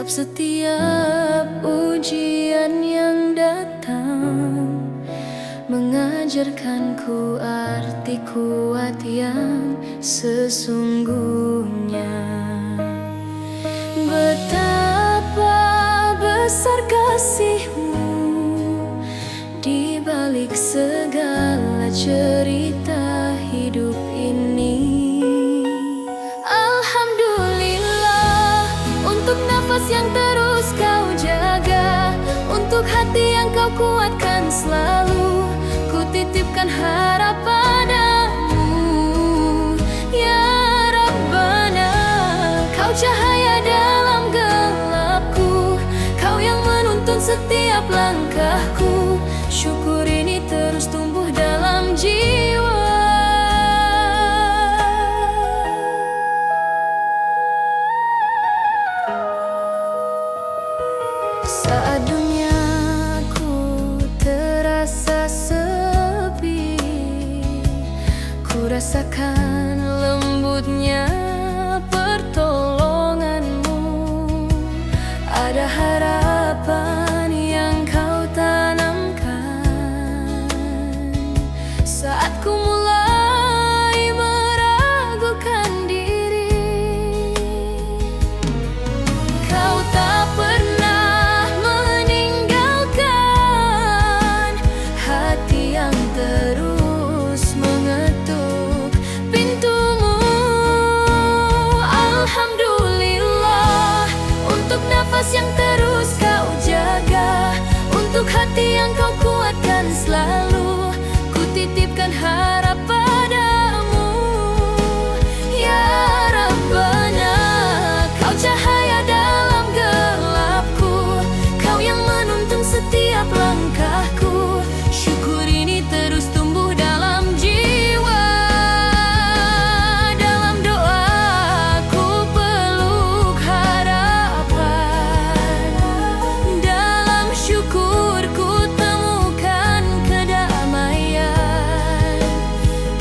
Setiap ujian yang datang mengajarkanku arti kuat yang sesungguhnya. Betapa besar kasih-Mu di balik segala cerita hidup ini. Alhamdulillah untuk nafas yang terus Kau jaga, untuk hati yang Kau kuatkan selalu. Ku titipkan harap padamu, ya Rabbana. Kau cahaya dalam gelapku, Kau yang menuntun setiap langkahku. Syukur ini terus tumbuh dalam jiwa. Saat duniaku terasa sepi, ku rasakan lembutnya pertolongan-Mu. Ada harapan yang Kau tanamkan saat ku mulai meragukan diri. Kau tak pernah meninggalkan hati yang terus mengetuk pintu-Mu. Alhamdulillah untuk nafas yang terus Kau jaga, untuk hati yang Kau kuatkan selalu. Ku titipkan harap padamu, ya Rabbana. Kau cahaya dalam gelapku, Kau yang menuntun setiap langkahku. Syukur ini terus tumbuh dalam jiwa. Dalam doaku peluk harapan, dalam syukurku temukan kedamaian.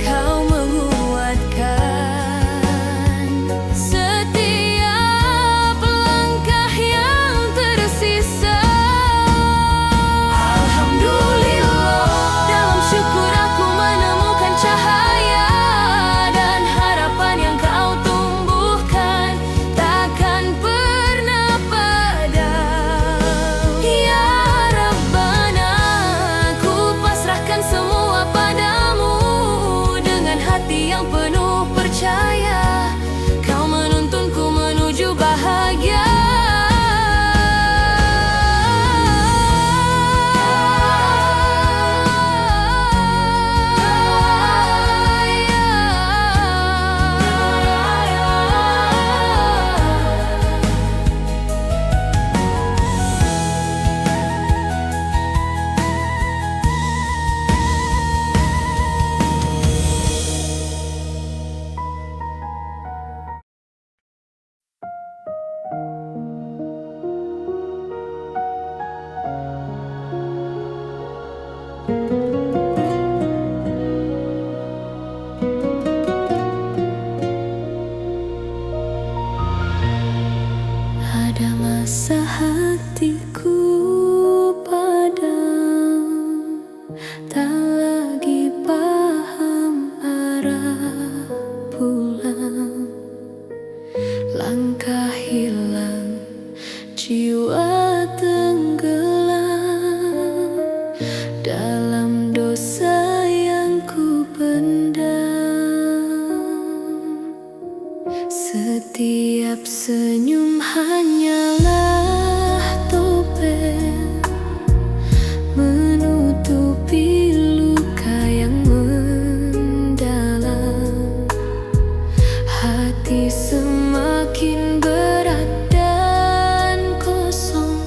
Kau menguatkan setiap langkah yang tersisa. Alhamdulillah, dalam syukur aku menemukan cahaya, dan harapan yang Kau tumbuhkan takkan pernah padam. Ya Rabbana, ku pasrahkan semua padamu dengan hati yang penuh percaya. Kau menuntunku menuju bahagia. Ada masa hatiku padam, tak lagi paham arah pulang. Langkah hilang, jiwa tenggelam dalam dosa yang ku pendam. Setiap senyum hanyalah topeng menutupi luka yang mendalam. Hati semakin berat dan kosong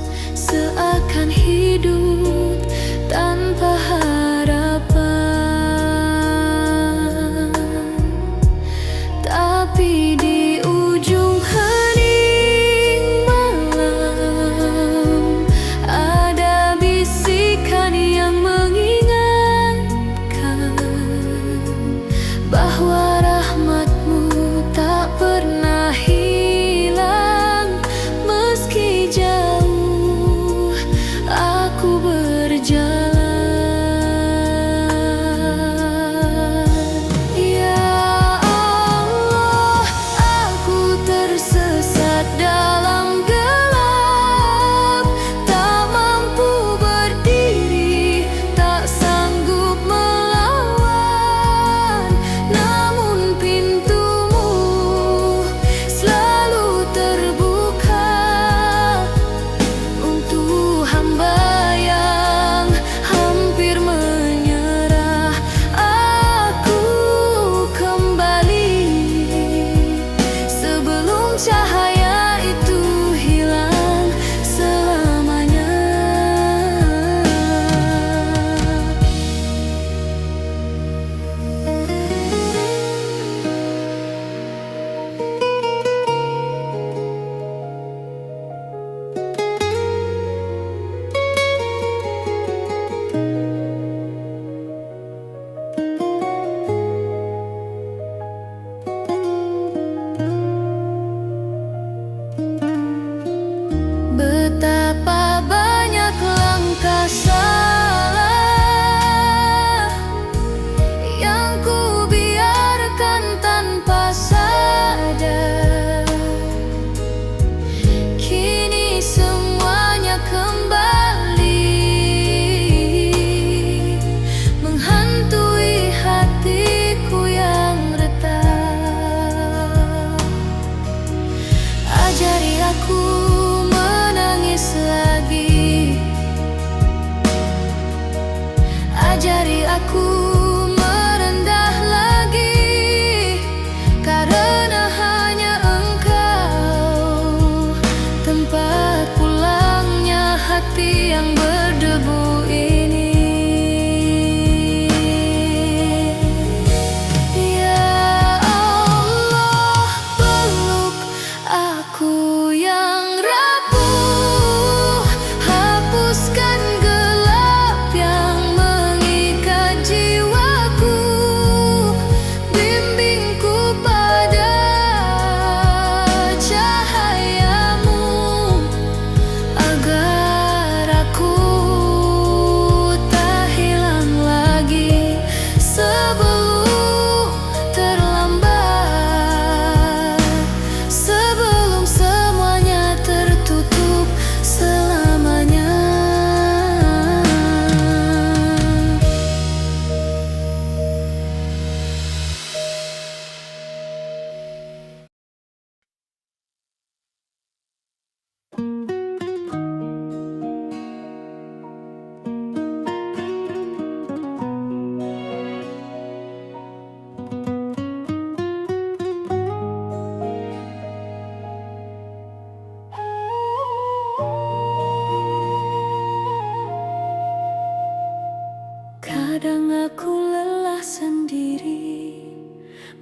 Kadang aku lelah sendiri,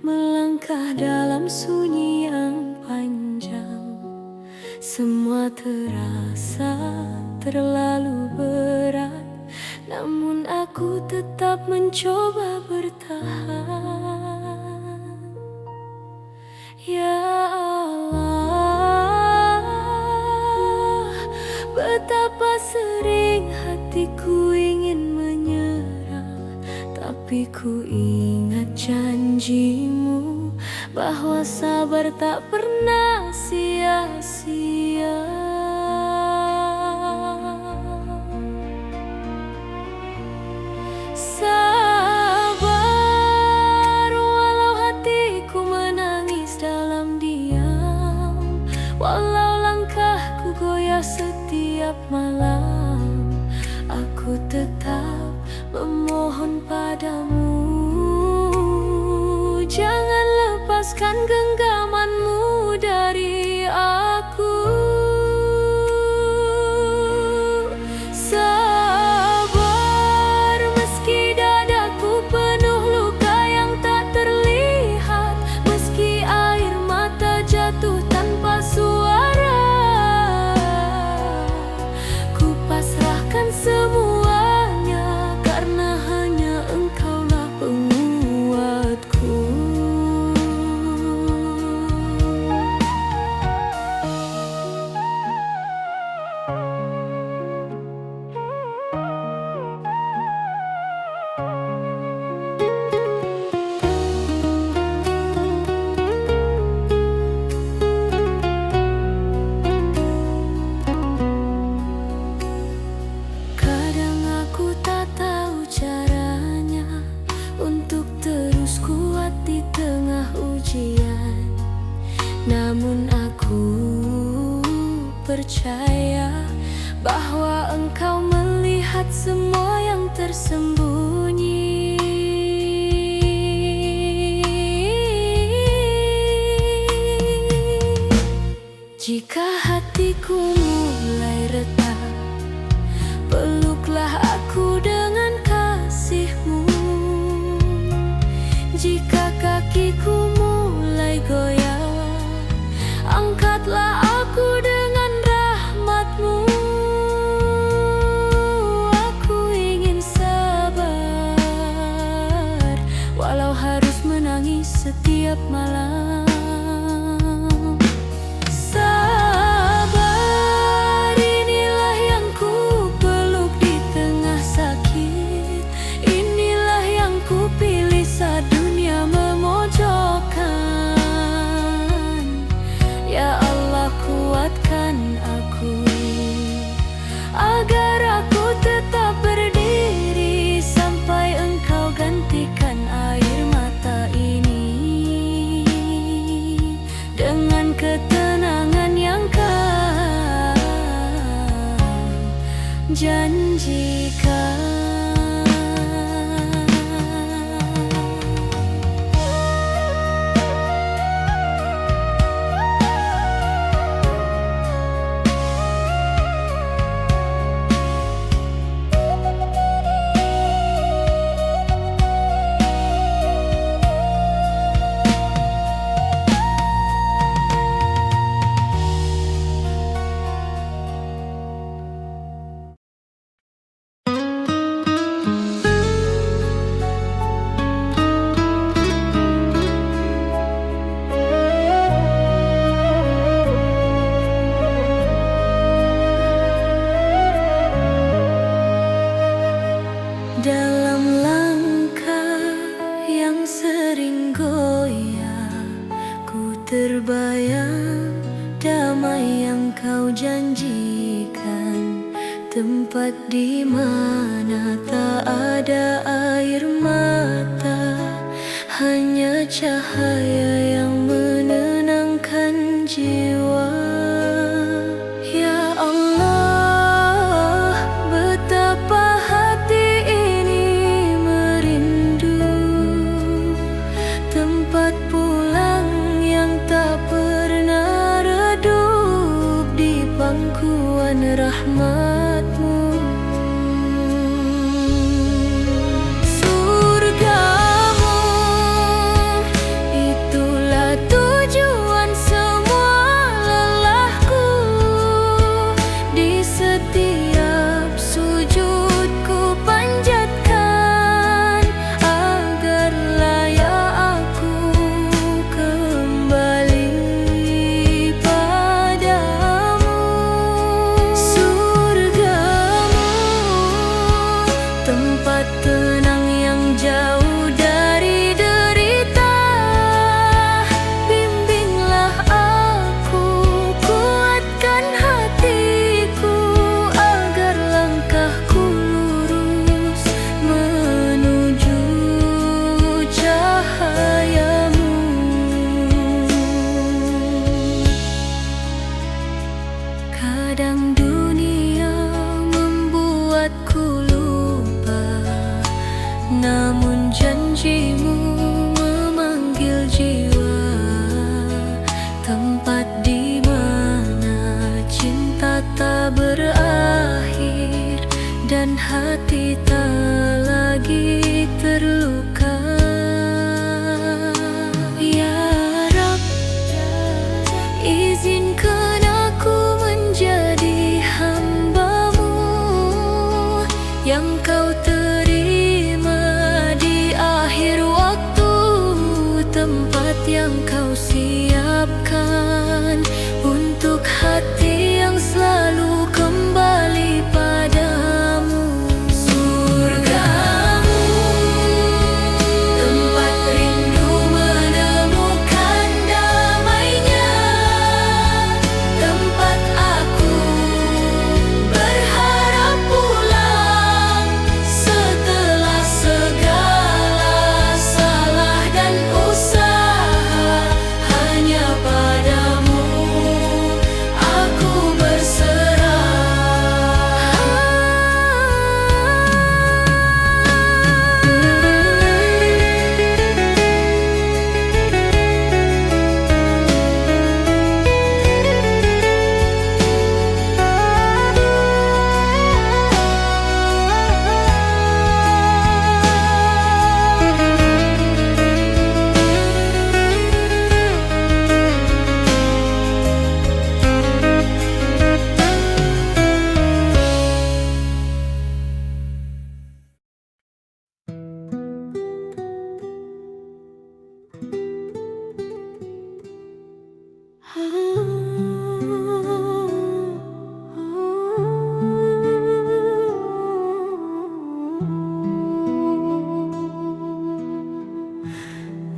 melangkah dalam sunyi yang panjang. Semua terasa terlalu berat, namun aku tetap mencoba bertahan. Ya Allah, betapa sering hatiku ingin menyerah, tapi ku ingat janjimu bahwa sabar tak pernah sia-sia. Sabar walau hatiku menangis dalam diam, walau langkahku goyah setiap malam, aku tetap memohon padamu. Jangan lepaskan genggamanmu dari aku. Sabar meski dadaku penuh luka yang tak terlihat, meski air mata jatuh tanpa suara. Ku pasrahkan semuanya karena hanya Engkaulah penguatku. Kadang aku tak tahu caranya untuk terus kuat di tengah ujian, namun aku percaya bahwa Engkau melihat semua yang tersembunyi. Jika hatiku mulai retak, peluklah aku dengan kasih-Mu. Jika kakiku mulai goyah, angkatlah aku dengan rahmat-Mu. Aku ingin sabar, walau harus menangis setiap malam. Sabar, inilah yang ku peluk di tengah sakit. Inilah yang ku pilih saat dunia memojokkan. Ya Allah, kuatkan aku agar aku tetap berdiri sampai Engkau gantikan air mata ini dengan ketenangan yang Kau janjikan. Dalam langkah yang sering goyah, ku terbayang damai yang Kau janjikan. Tempat di mana tak ada air mata, hanya cahaya yang menenangkan jiwa. Ya Allah, betapa hati ini merindu tempat pulang yang tak pernah redup di pangkuan rahmat-Mu. hati tak lagi terluka. Ya Rab, izinkan aku menjadi hamba-Mu yang Kau terima di akhir waktu, tempat yang Kau siapkan untuk hati yang selalu kembali padamu. Surgamu, tempat rindu menemukan damainya, tempat aku berharap pulang setelah segala salah dan usaha. Hanya padamu aku berserah.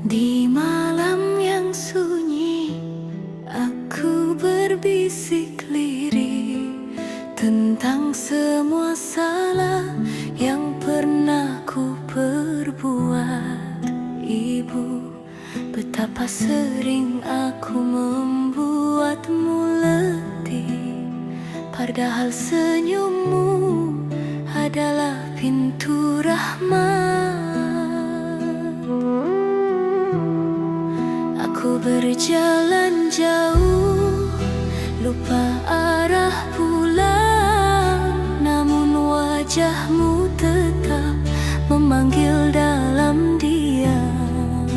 Di malam yang sunyi, aku berbisik lirih tentang semua salah yang pernah ku perbuat. Ibu, betapa sering aku membuatmu letih, padahal senyummu adalah pintu rahmat. Aku berjalan jauh, lupa arah pulang, namun wajahmu tetap memanggil dalam diam.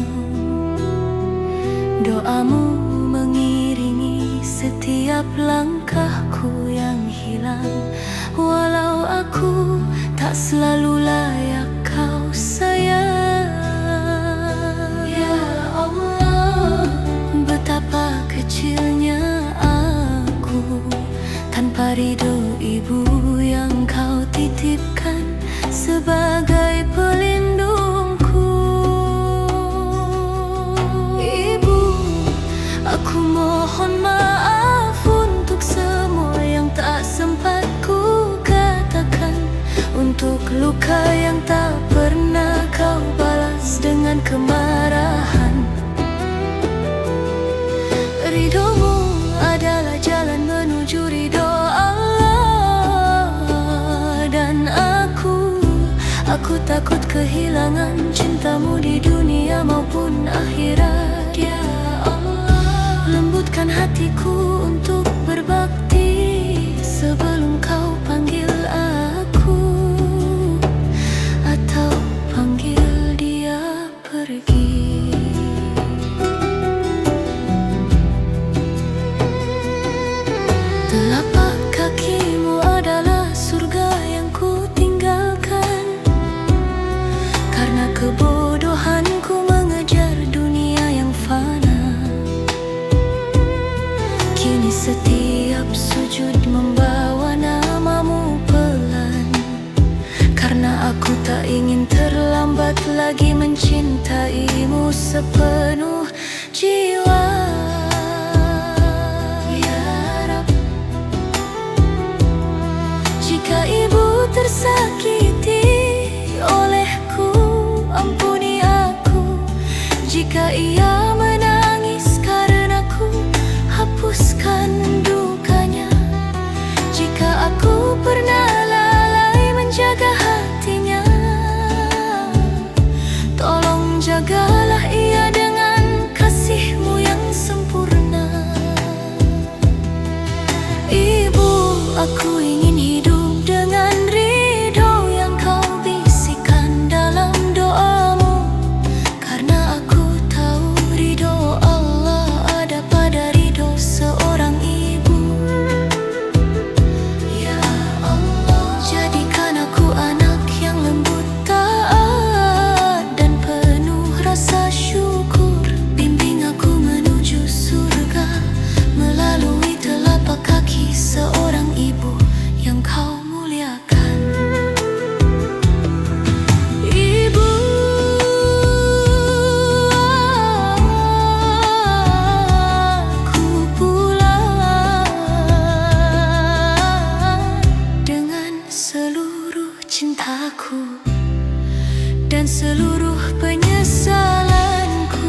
Doamu mengiringi setiap langkahku yang hilang, walau aku tak selalu layak Kau sayang. Ya Allah, betapa kecilnya aku tanpa ridho Ibu yang Kau titipkan sebagai pelindungku. Ibu, aku mohon maaf untuk semua yang tak sempat ku katakan, untuk luka yang tak pernah Kau balas dengan kemarahan. Ridhomu adalah jalan menuju ridho Allah, dan aku takut kehilangan cintamu di dunia maupun akhirat. Ya Allah, lembutkan hatiku untuk berbakti sebelum Kau panggil aku atau panggil dia pergi. Telapak kakimu adalah surga yang ku tinggalkan, karena kebodohanku mengejar dunia yang fana. seluruh cintaku dan seluruh penyesalanku.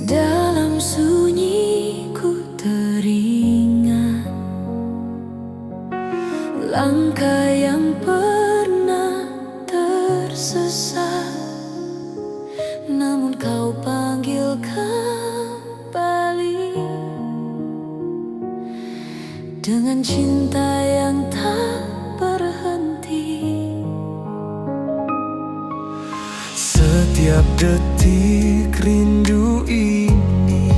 Dalam sunyi ku teringat langkah yang pernah tersesat, namun kau panggil kembali dengan cinta yang tak berhenti. Setiap detik rindu ini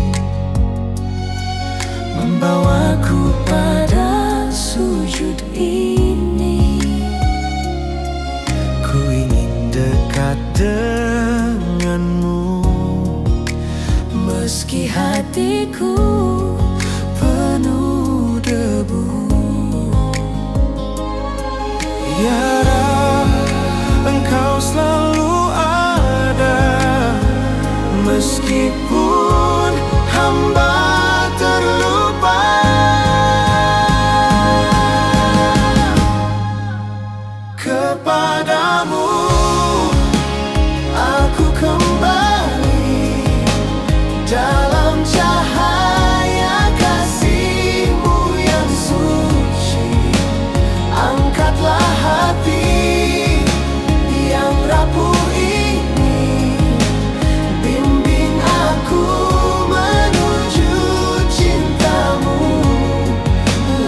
membawaku Pada sujud ini ku ingin dekat denganmu, meski hatiku penuh debu. ya Rab, Engkau selalu ada meskipun hamba terlupa. Kepadamu aku kembali dalam cahaya kasih-Mu yang suci. Angkatlah hati yang rapuh ini, bimbing aku menuju cinta-Mu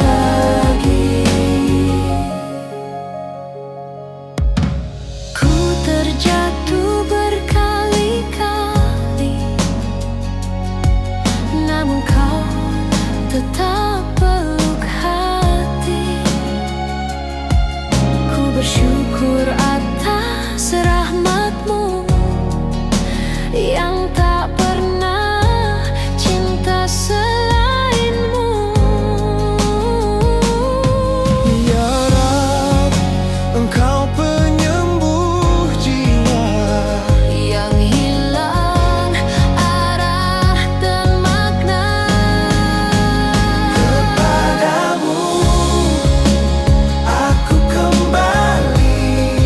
lagi. Ku terjatuh berkali-kali, namun kau tetap peluk hati. Ku bersyukur atas rahmat-Mu yang tak pernah cinta selain-Mu. Ya Rab, Engkau penyembuh jiwa Yang hilang arah dan makna. Kepadamu aku kembali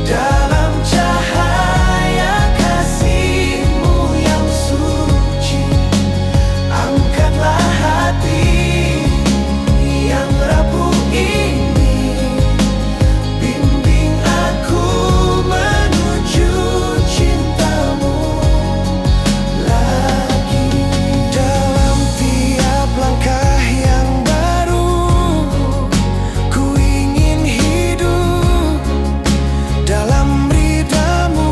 dalam cahaya kasih-Mu yang suci. Angkatlah hati yang rapuh ini, bimbing aku menuju cinta-Mu lagi. Dalam tiap langkah yang baru, ku ingin hidup dalam ridha-Mu.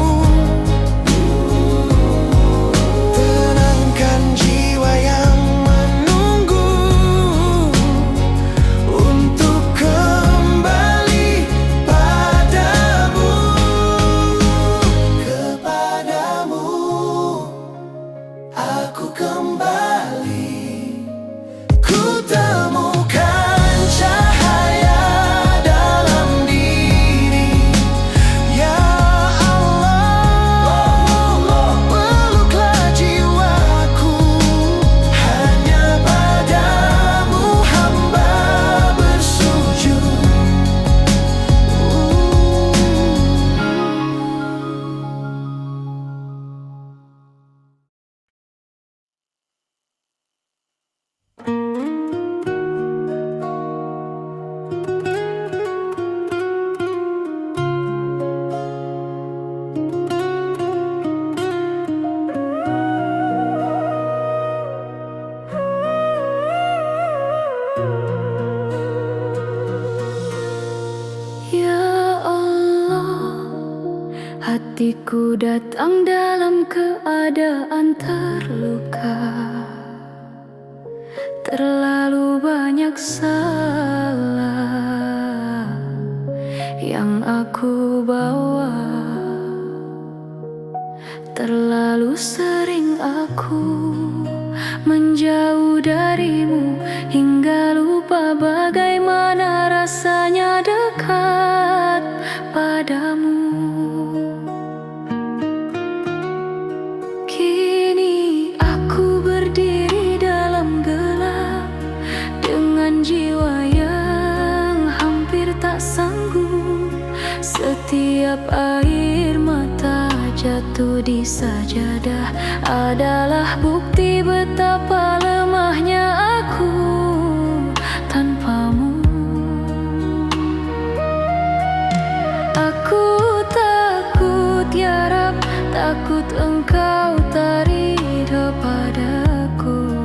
Tenangkan jiwa yang menunggu untuk kembali padamu. Kepadamu aku kembali, ku temukan cahaya dalam diri. Ya Allah, peluklah jiwaku, hanya padamu hamba bersujud. Ya Allah, hatiku datang dalam keadaan terluka, Terlalu banyak salah yang aku bawa. Terlalu sering aku menjauh darimu, hingga lupa bagaimana rasanya dekat padamu. Kini aku berdiri dalam gelap dengan jiwa yang hampir tak sanggup. Setiap air mata jatuh di sajadah adalah bukti betapa lemahnya aku tanpamu. Aku takut ya Rab, takut Engkau tak ridha padaku.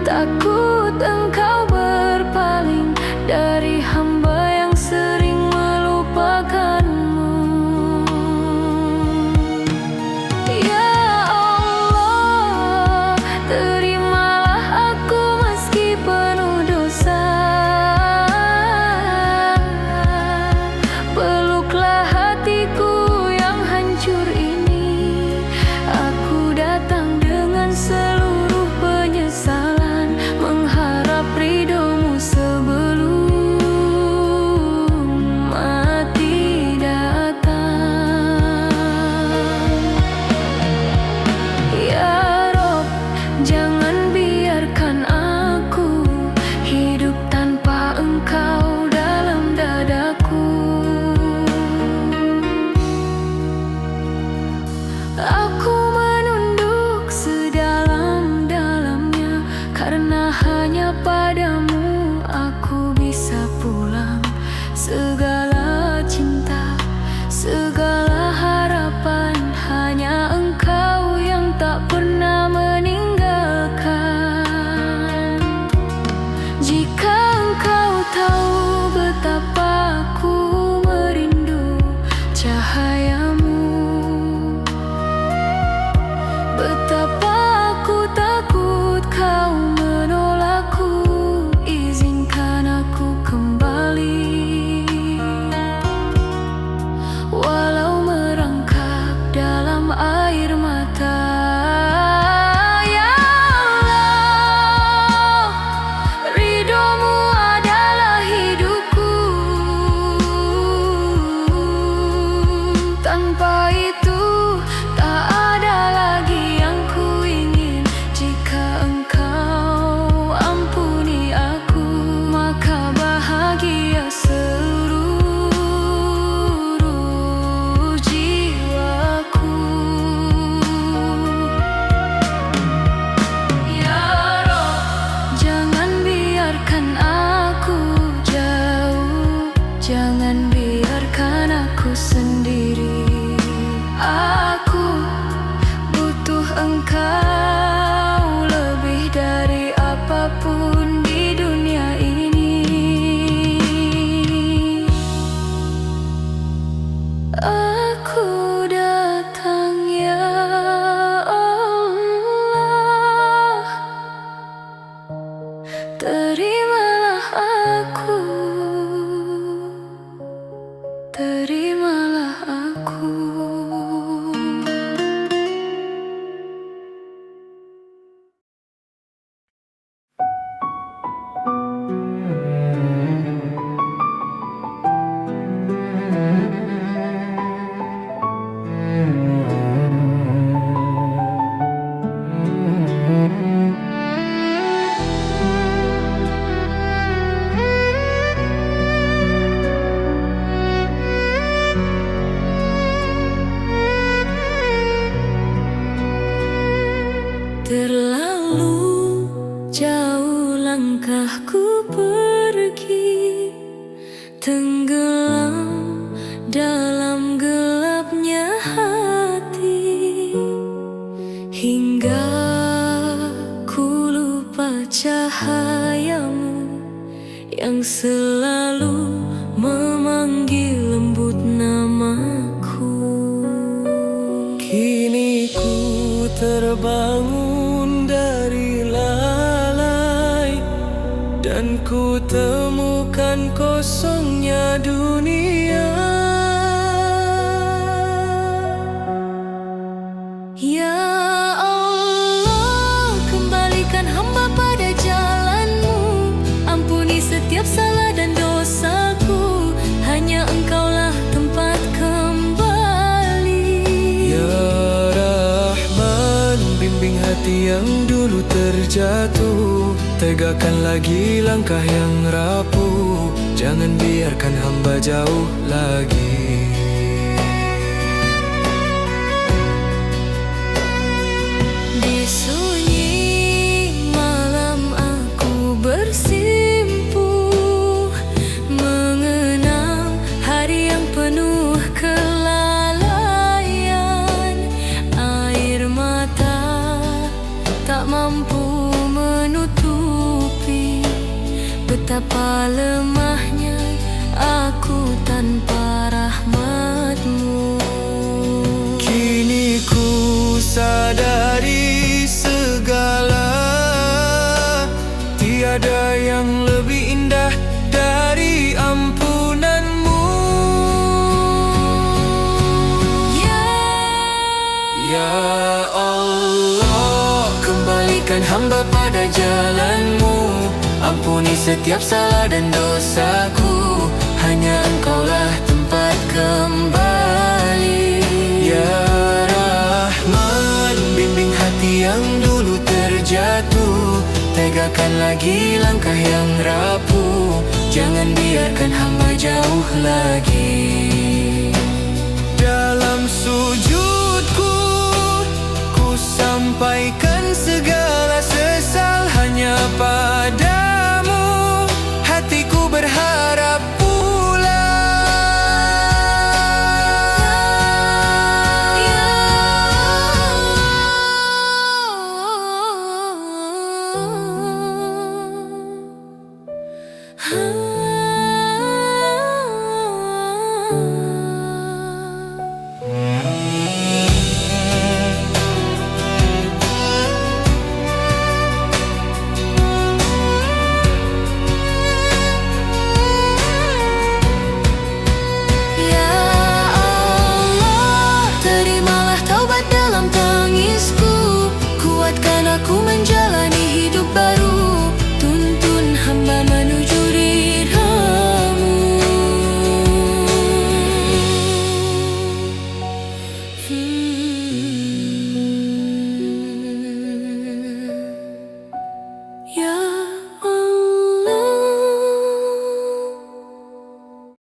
Takut Engkau berpaling dari hamba yang sering melupakanmu. Ya Allah, terimalah aku meski penuh dosa. Peluklah hatiku yang hancur ini. Aku datang dengan seluruh penyesalan, mengharap ridhomu sebelum mati datang. Ya Rob, jangan biarkan aku hidup tanpa Engkau dalam dadaku. Aku menunduk sedalam-dalamnya, karena hanya padamu aku bisa pulang. Segala cinta, segala harapan, hanya Engkau yang tak pernah meninggalkan. Jika Engkau tahu betapa aku merindu cahayamu, betapa aku takut Kau menolakku, izinkan aku kembali. Walau merangkak dalam air mata, ya Allah, ridhomu adalah hidupku. Tanpa itu tak ada lagi yang ku ingin. Jika Engkau ampuni aku, maka bahagia seluruh jiwaku. Ya Rob, jangan biarkan aku jauh, jangan biarkan aku sendiri. Aku butuh Engkau lebih dari apapun di dunia ini. Aku datang ya Allah, terimalah aku, terimalah aku. Terlalu jauh langkahku pergi, tenggelam dalam gelapnya hati, hingga ku lupa cahayamu yang selalu memanggil lembut namaku. Kini ku terbangun dari dan ku temukan kosongnya dunia. Ya Allah, kembalikan hamba pada jalan-Mu. Ampuni setiap salah dan dosaku, hanya Engkaulah tempat kembali. Ya Rahman, bimbing hati yang dulu terjatuh, tegakkan lagi langkah yang rapuh, jangan biarkan hamba jauh lagi. Di sunyi malam aku bersimpuh, mengenang hari yang penuh kelalaian. Air mata tak mampu menutupi betapa lemahnya aku tanpa rahmat-Mu. Kini ku sadari segala, tiada yang lebih indah dari ampunan-Mu. Ya Allah, kembalikan hamba pada jalan-Mu. Ampuni setiap salah dan dosaku, hanya Engkaulah tempat kembali. Ya Rahman, bimbing hati yang dulu terjatuh, tegakkan lagi langkah yang rapuh, jangan biarkan hamba jauh lagi. Dalam sujudku, ku sampaikan